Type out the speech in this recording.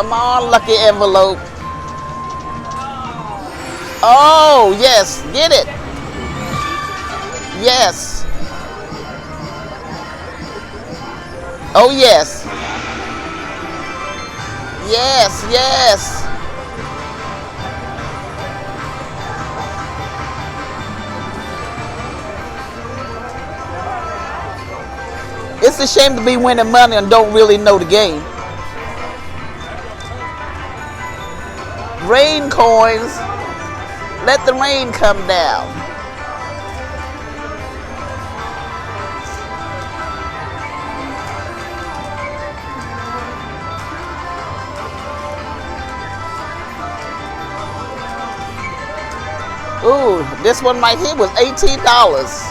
Come on, lucky envelope. Oh, yes. Get it. Yes. Oh, yes. Yes, yes. It's a shame to be winning money and don't really know the game. Rain coins. Let the rain come down. Ooh, this one right here was $18.